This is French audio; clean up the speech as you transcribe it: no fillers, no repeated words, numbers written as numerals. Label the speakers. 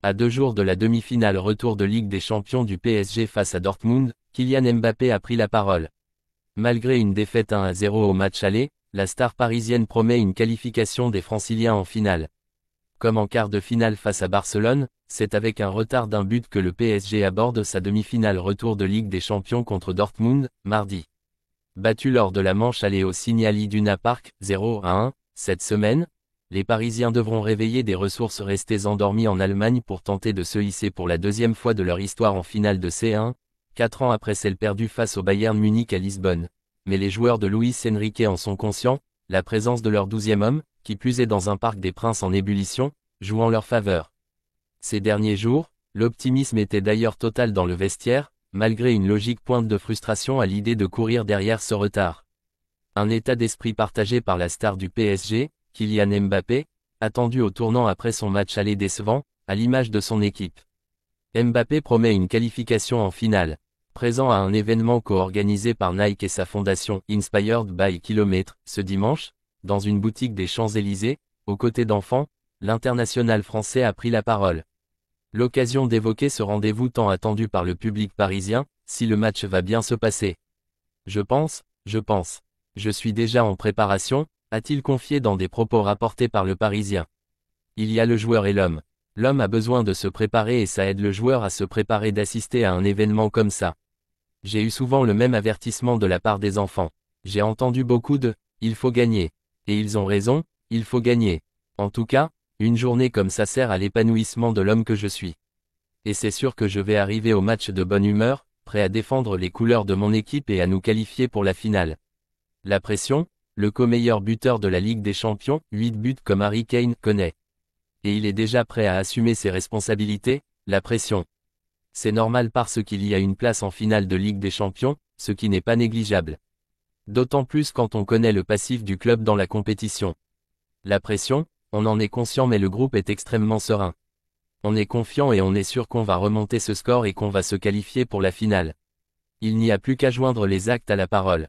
Speaker 1: À 2 jours de la demi-finale retour de Ligue des Champions du PSG face à Dortmund, Kylian Mbappé a pris la parole. Malgré une défaite 1-0 au match aller, la star parisienne promet une qualification des Franciliens en finale. Comme en quart de finale face à Barcelone, c'est avec un retard d'un but que le PSG aborde sa demi-finale retour de Ligue des Champions contre Dortmund, mardi. Battu lors de la manche aller au Signal Iduna Park, 0-1, cette semaine, les Parisiens devront réveiller des ressources restées endormies en Allemagne pour tenter de se hisser pour la deuxième fois de leur histoire en finale de C1, 4 ans après celle perdue face au Bayern Munich à Lisbonne. Mais les joueurs de Luis Enrique en sont conscients, la présence de leur 12e homme, qui plus est dans un parc des Princes en ébullition, joue en leur faveur. Ces derniers jours, l'optimisme était d'ailleurs total dans le vestiaire, malgré une logique pointe de frustration à l'idée de courir derrière ce retard. Un état d'esprit partagé par la star du PSG, Kylian Mbappé, attendu au tournant après son match aller décevant, à l'image de son équipe. Mbappé promet une qualification en finale. Présent à un événement co-organisé par Nike et sa fondation Inspired by Kilometre, ce dimanche, dans une boutique des Champs-Élysées, aux côtés d'enfants, l'international français a pris la parole. L'occasion d'évoquer ce rendez-vous tant attendu par le public parisien, si le match va bien se passer. Je pense. Je suis déjà en préparation, a-t-il confié dans des propos rapportés par le Parisien. Il y a le joueur et l'homme. L'homme a besoin de se préparer et ça aide le joueur à se préparer d'assister à un événement comme ça. J'ai eu souvent le même avertissement de la part des enfants. J'ai entendu beaucoup de « il faut gagner ». Et ils ont raison, il faut gagner. En tout cas, une journée comme ça sert à l'épanouissement de l'homme que je suis. Et c'est sûr que je vais arriver au match de bonne humeur, prêt à défendre les couleurs de mon équipe et à nous qualifier pour la finale. La pression, le co-meilleur buteur de la Ligue des Champions, 8 buts comme Harry Kane, connaît. Et il est déjà prêt à assumer ses responsabilités, la pression. C'est normal parce qu'il y a une place en finale de Ligue des Champions, ce qui n'est pas négligeable. D'autant plus quand on connaît le passif du club dans la compétition. La pression, on en est conscient mais le groupe est extrêmement serein. On est confiant et on est sûr qu'on va remonter ce score et qu'on va se qualifier pour la finale. Il n'y a plus qu'à joindre les actes à la parole.